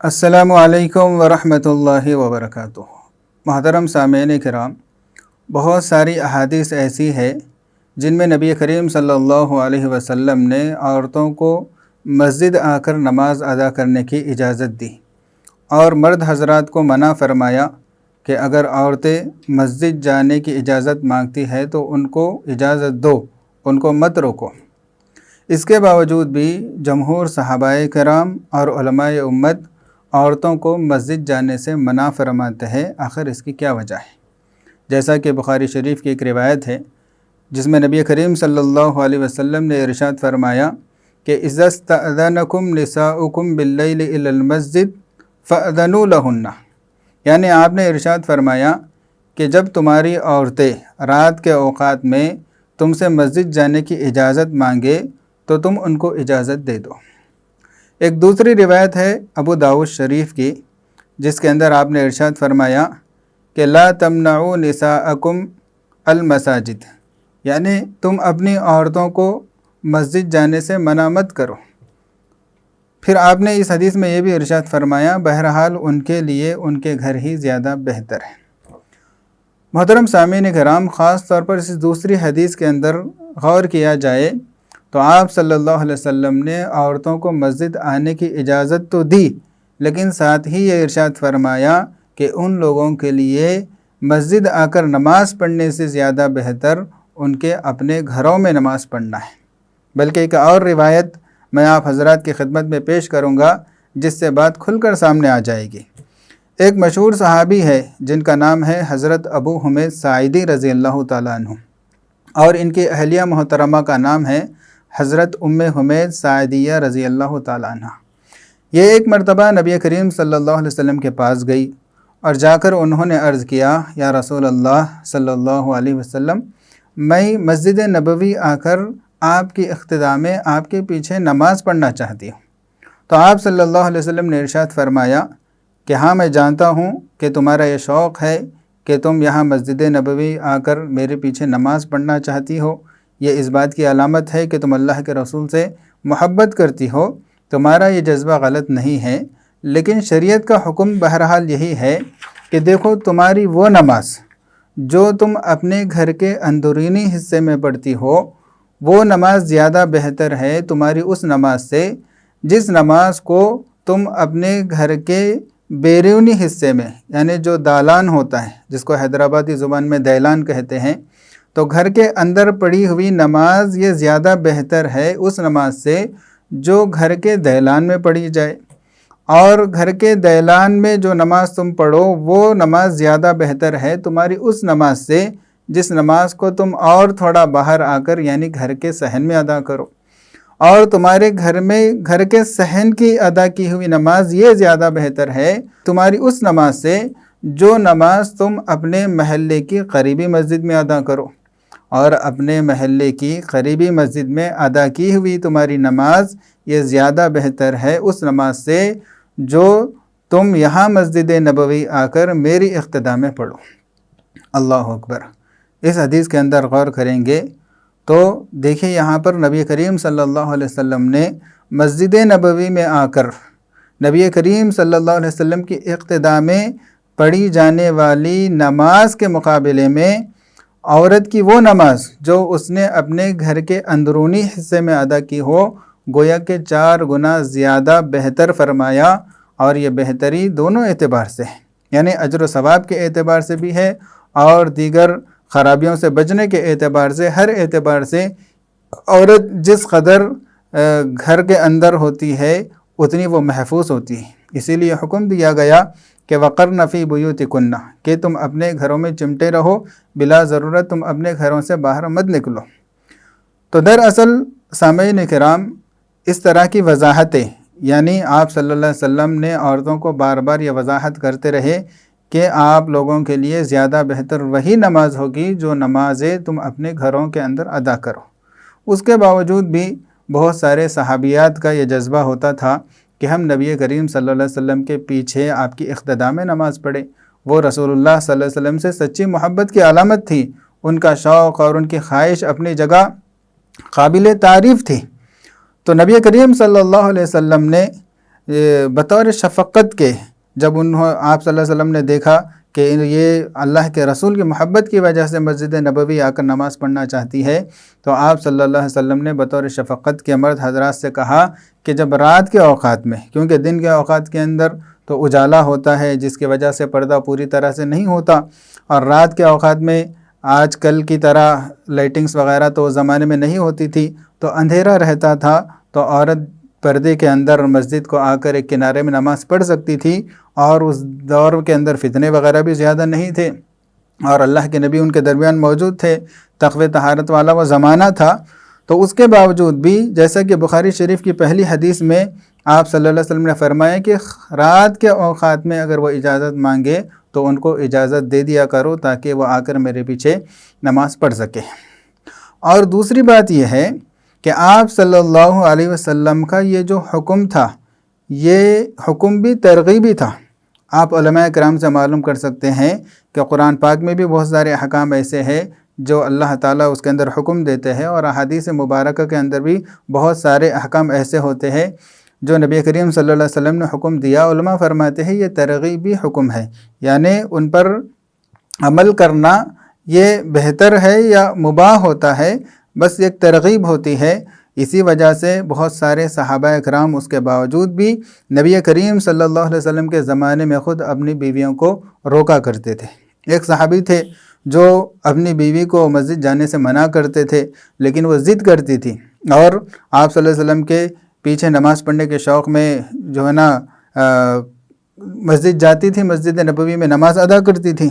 السلام علیکم ورحمۃ اللہ وبرکاتہ۔ محترم سامعین کرام، بہت ساری احادیث ایسی ہے جن میں نبی کریم صلی اللہ علیہ وسلم نے عورتوں کو مسجد آ کر نماز ادا کرنے کی اجازت دی، اور مرد حضرات کو منع فرمایا کہ اگر عورتیں مسجد جانے کی اجازت مانگتی ہے تو ان کو اجازت دو، ان کو مت روکو۔ اس کے باوجود بھی جمہور صحابہ کرام اور علماء امت عورتوں کو مسجد جانے سے منع فرماتے ہیں۔ آخر اس کی کیا وجہ ہے؟ جیسا کہ بخاری شریف کی ایک روایت ہے جس میں نبی کریم صلی اللہ علیہ وسلم نے ارشاد فرمایا کہ اذا استأذنکم نساؤکم باللیل الی المسجد فأذنوا لہن، یعنی آپ نے ارشاد فرمایا کہ جب تمہاری عورتیں رات کے اوقات میں تم سے مسجد جانے کی اجازت مانگے تو تم ان کو اجازت دے دو۔ ایک دوسری روایت ہے ابو داؤد شریف کی، جس کے اندر آپ نے ارشاد فرمایا کہ لا تمنعوا نساءکم المساجد، یعنی تم اپنی عورتوں کو مسجد جانے سے منع مت کرو۔ پھر آپ نے اس حدیث میں یہ بھی ارشاد فرمایا بہرحال ان کے لیے ان کے گھر ہی زیادہ بہتر ہے۔ محترم سامعین کرام، خاص طور پر اس دوسری حدیث کے اندر غور کیا جائے تو آپ صلی اللہ علیہ وسلم نے عورتوں کو مسجد آنے کی اجازت تو دی، لیکن ساتھ ہی یہ ارشاد فرمایا کہ ان لوگوں کے لیے مسجد آ کر نماز پڑھنے سے زیادہ بہتر ان کے اپنے گھروں میں نماز پڑھنا ہے۔ بلکہ ایک اور روایت میں آپ حضرات کی خدمت میں پیش کروں گا جس سے بات کھل کر سامنے آ جائے گی۔ ایک مشہور صحابی ہے جن کا نام ہے حضرت ابو حمید ساعدی رضی اللہ تعالیٰ عنہ، اور ان کی اہلیہ محترمہ کا نام ہے حضرت ام حمید ساعدیہ رضی اللہ تعالیٰ عنہ۔ یہ ایک مرتبہ نبی کریم صلی اللہ علیہ وسلم کے پاس گئی اور جا کر انہوں نے عرض کیا، یا رسول اللہ صلی اللہ علیہ وسلم، میں مسجد نبوی آ کر آپ کی اقتداء میں آپ کے پیچھے نماز پڑھنا چاہتی ہوں۔ تو آپ صلی اللہ علیہ وسلم نے ارشاد فرمایا کہ ہاں، میں جانتا ہوں کہ تمہارا یہ شوق ہے کہ تم یہاں مسجد نبوی آ کر میرے پیچھے نماز پڑھنا چاہتی ہو، یہ اس بات کی علامت ہے کہ تم اللہ کے رسول سے محبت کرتی ہو، تمہارا یہ جذبہ غلط نہیں ہے، لیکن شریعت کا حکم بہرحال یہی ہے کہ دیکھو تمہاری وہ نماز جو تم اپنے گھر کے اندرونی حصے میں پڑھتی ہو وہ نماز زیادہ بہتر ہے تمہاری اس نماز سے جس نماز کو تم اپنے گھر کے بیرونی حصے میں، یعنی جو دالان ہوتا ہے جس کو حیدرآبادی زبان میں دیلان کہتے ہیں، تو گھر کے اندر پڑھی ہوئی نماز یہ زیادہ بہتر ہے اس نماز سے جو گھر کے دیلان میں پڑھی جائے، اور گھر کے دیلان میں جو نماز تم پڑھو وہ نماز زیادہ بہتر ہے تمہاری اس نماز سے جس نماز کو تم اور تھوڑا باہر آ کر یعنی گھر کے صحن میں ادا کرو، اور تمہارے گھر میں گھر کے صحن کی ادا کی ہوئی نماز یہ زیادہ بہتر ہے تمہاری اس نماز سے جو نماز تم اپنے محلے کی قریبی مسجد میں ادا کرو، اور اپنے محلے کی قریبی مسجد میں ادا کی ہوئی تمہاری نماز یہ زیادہ بہتر ہے اس نماز سے جو تم یہاں مسجد نبوی آ کر میری اقتداء میں پڑھو۔ اللہ اکبر۔ اس حدیث کے اندر غور کریں گے تو دیکھیں یہاں پر نبی کریم صلی اللہ علیہ وسلم نے مسجد نبوی میں آ کر نبی کریم صلی اللہ علیہ وسلم کی اقتداء میں پڑھی جانے والی نماز کے مقابلے میں عورت کی وہ نماز جو اس نے اپنے گھر کے اندرونی حصے میں ادا کی ہو گویا کہ 4 گنا زیادہ بہتر فرمایا، اور یہ بہتری دونوں اعتبار سے ہے، یعنی اجر و ثواب کے اعتبار سے بھی ہے اور دیگر خرابیوں سے بچنے کے اعتبار سے، ہر اعتبار سے عورت جس قدر گھر کے اندر ہوتی ہے اتنی وہ محفوظ ہوتی ہے۔ اسی لیے حکم دیا گیا کہ وقرن فی بیوتکن، کہ تم اپنے گھروں میں چمٹے رہو، بلا ضرورت تم اپنے گھروں سے باہر مت نکلو۔ تو دراصل سامعین کرام، اس طرح کی وضاحتیں، یعنی آپ صلی اللہ علیہ وسلم نے عورتوں کو بار بار یہ وضاحت کرتے رہے کہ آپ لوگوں کے لیے زیادہ بہتر وہی نماز ہوگی جو نمازیں تم اپنے گھروں کے اندر ادا کرو۔ اس کے باوجود بھی بہت سارے صحابیات کا یہ جذبہ ہوتا تھا کہ ہم نبی کریم صلی اللہ علیہ وسلم کے پیچھے آپ کی اقتداء میں نماز پڑھیں۔ وہ رسول اللہ صلی اللہ علیہ وسلم سے سچی محبت کی علامت تھی، ان کا شوق اور ان کی خواہش اپنی جگہ قابل تعریف تھی۔ تو نبی کریم صلی اللہ علیہ وسلم نے بطور شفقت کے جب آپ صلی اللہ علیہ وسلم نے دیکھا کہ یہ اللہ کے رسول کی محبت کی وجہ سے مسجد نبوی آ کر نماز پڑھنا چاہتی ہے، تو آپ صلی اللہ علیہ وسلم نے بطور شفقت کے مرد حضرات سے کہا کہ جب رات کے اوقات میں، کیونکہ دن کے اوقات کے اندر تو اجالا ہوتا ہے جس کی وجہ سے پردہ پوری طرح سے نہیں ہوتا، اور رات کے اوقات میں آج کل کی طرح لائٹنگز وغیرہ تو اس زمانے میں نہیں ہوتی تھی، تو اندھیرا رہتا تھا، تو عورت پردے کے اندر مسجد کو آ کر ایک کنارے میں نماز پڑھ سکتی تھی، اور اس دور کے اندر فتنے وغیرہ بھی زیادہ نہیں تھے، اور اللہ کے نبی ان کے درمیان موجود تھے، تقوی طہارت والا وہ زمانہ تھا۔ تو اس کے باوجود بھی جیسا کہ بخاری شریف کی پہلی حدیث میں آپ صلی اللہ علیہ وسلم نے فرمایا کہ رات کے اوقات میں اگر وہ اجازت مانگے تو ان کو اجازت دے دیا کرو تاکہ وہ آ کر میرے پیچھے نماز پڑھ سکے۔ اور دوسری بات یہ ہے کہ آپ صلی اللہ علیہ وسلم کا یہ جو حکم تھا، یہ حکم بھی ترغیبی تھا۔ آپ علماء کرام سے معلوم کر سکتے ہیں کہ قرآن پاک میں بھی بہت سارے احکام ایسے ہیں جو اللہ تعالیٰ اس کے اندر حکم دیتے ہیں، اور احادیث مبارکہ کے اندر بھی بہت سارے احکام ایسے ہوتے ہیں جو نبی کریم صلی اللہ علیہ وسلم نے حکم دیا۔ علماء فرماتے ہیں یہ ترغیبی حکم ہے، یعنی ان پر عمل کرنا یہ بہتر ہے یا مباح ہوتا ہے، بس ایک ترغیب ہوتی ہے۔ اسی وجہ سے بہت سارے صحابہ اکرام اس کے باوجود بھی نبی کریم صلی اللہ علیہ وسلم کے زمانے میں خود اپنی بیویوں کو روکا کرتے تھے۔ ایک صحابی تھے جو اپنی بیوی کو مسجد جانے سے منع کرتے تھے، لیکن وہ ضد کرتی تھی، اور آپ صلی اللہ علیہ وسلم کے پیچھے نماز پڑھنے کے شوق میں جو ہے نا مسجد جاتی تھی، مسجد نبوی میں نماز ادا کرتی تھی۔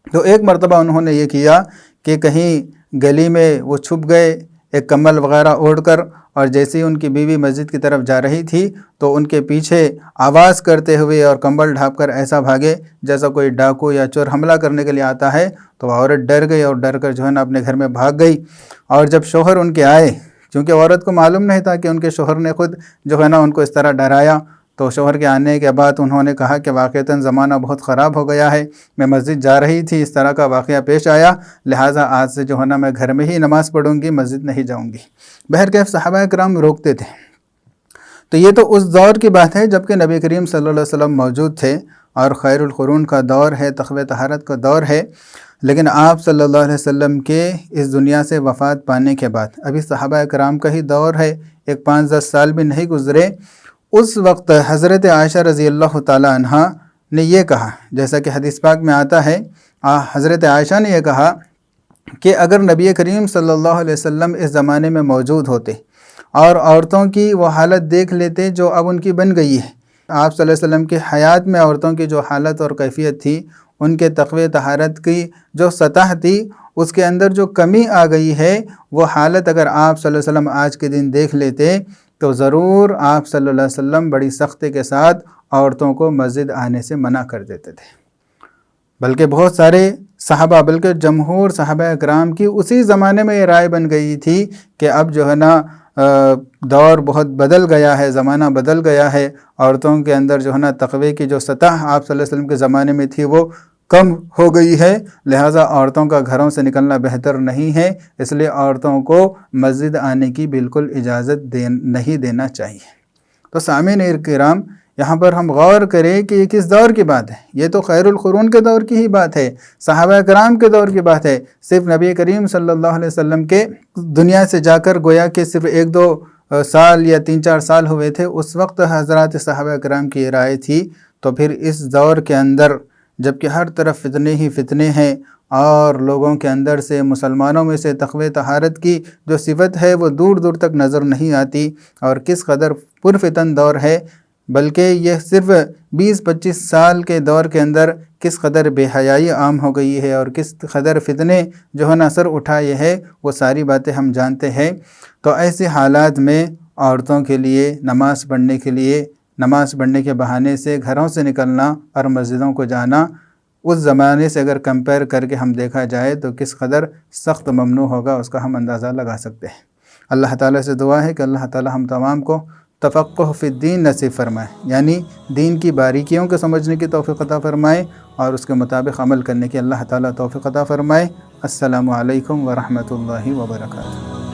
تو ایک مرتبہ انہوں نے یہ کیا کہ کہیں گلی میں وہ چھپ گئے ایک کمبل وغیرہ اوڑھ کر، اور جیسے ہی ان کی بیوی مسجد کی طرف جا رہی تھی تو ان کے پیچھے آواز کرتے ہوئے اور کمبل ڈھانپ کر ایسا بھاگے جیسا کوئی ڈاکو یا چور حملہ کرنے کے لیے آتا ہے۔ تو عورت ڈر گئی اور ڈر کر جو ہے نا اپنے گھر میں بھاگ گئی، اور جب شوہر ان کے آئے، کیونکہ عورت کو معلوم نہیں تھا کہ ان کے شوہر نے خود جو ہے نا ان کو اس طرح ڈرایا، تو شوہر کے آنے کے بعد انہوں نے کہا کہ واقعتاً زمانہ بہت خراب ہو گیا ہے، میں مسجد جا رہی تھی، اس طرح کا واقعہ پیش آیا، لہٰذا آج سے جو ہے نا میں گھر میں ہی نماز پڑھوں گی، مسجد نہیں جاؤں گی۔ بہرکیف صحابہ کرام روکتے تھے۔ تو یہ تو اس دور کی بات ہے جب کہ نبی کریم صلی اللہ علیہ وسلم موجود تھے، اور خیر القرون کا دور ہے، تقوی طہارت کا دور ہے۔ لیکن آپ صلی اللہ علیہ وسلم کے اس دنیا سے وفات پانے کے بعد ابھی صحابہ کرام کا ہی دور ہے، ایک 5-10 سال بھی نہیں گزرے، اس وقت حضرت عائشہ رضی اللہ تعالیٰ عنہ نے یہ کہا، جیسا کہ حدیث پاک میں آتا ہے، حضرت عائشہ نے یہ کہا کہ اگر نبی کریم صلی اللہ علیہ وسلم اس زمانے میں موجود ہوتے اور عورتوں کی وہ حالت دیکھ لیتے جو اب ان کی بن گئی ہے، آپ صلی اللہ علیہ وسلم کی حیات میں عورتوں کی جو حالت اور کیفیت تھی، ان کے تقوی طہارت کی جو سطح تھی، اس کے اندر جو کمی آ گئی ہے، وہ حالت اگر آپ صلی اللہ علیہ وسلم آج کے دن دیکھ لیتے تو ضرور آپ صلی اللہ علیہ وسلم بڑی سختی کے ساتھ عورتوں کو مسجد آنے سے منع کر دیتے تھے۔ بلکہ بہت سارے صحابہ، بلکہ جمہور صحابہ اکرام کی اسی زمانے میں یہ رائے بن گئی تھی کہ اب جو ہے نا دور بہت بدل گیا ہے، زمانہ بدل گیا ہے، عورتوں کے اندر جو ہے نا تقوی کی جو سطح آپ صلی اللہ علیہ وسلم کے زمانے میں تھی وہ کم ہو گئی ہے، لہٰذا عورتوں کا گھروں سے نکلنا بہتر نہیں ہے، اس لیے عورتوں کو مسجد آنے کی بالکل اجازت نہیں دینا چاہیے۔ تو سامعین کرام، یہاں پر ہم غور کریں کہ یہ کس دور کی بات ہے؟ یہ تو خیر القرون کے دور کی ہی بات ہے، صحابہ کرام کے دور کی بات ہے۔ صرف نبی کریم صلی اللہ علیہ وسلم کے دنیا سے جا کر گویا کہ صرف 1-2 سال یا 3-4 سال ہوئے تھے، اس وقت حضرات صحابہ کرام کی رائے تھی۔ تو پھر اس دور کے اندر جبکہ ہر طرف فتنے ہی فتنے ہیں، اور لوگوں کے اندر سے، مسلمانوں میں سے تقوی طہارت کی جو صفت ہے وہ دور دور تک نظر نہیں آتی، اور کس قدر پرفتن دور ہے، بلکہ یہ صرف 20-25 سال کے دور کے اندر کس قدر بے حیائی عام ہو گئی ہے، اور کس قدر فتنے جو ہے نا سر اٹھائے ہے، وہ ساری باتیں ہم جانتے ہیں۔ تو ایسے حالات میں عورتوں کے لیے نماز پڑھنے کے بہانے سے گھروں سے نکلنا اور مسجدوں کو جانا، اس زمانے سے اگر کمپیئر کر کے ہم دیکھا جائے تو کس قدر سخت ممنوع ہوگا، اس کا ہم اندازہ لگا سکتے ہیں۔ اللہ تعالیٰ سے دعا ہے کہ اللہ تعالیٰ ہم تمام کو تفقہ فی الدین نصیب فرمائے، یعنی دین کی باریکیوں کو سمجھنے کی توفیق عطا فرمائے، اور اس کے مطابق عمل کرنے کی اللہ تعالیٰ توفیق عطا فرمائے۔ السلام علیکم ورحمۃ اللہ وبرکاتہ۔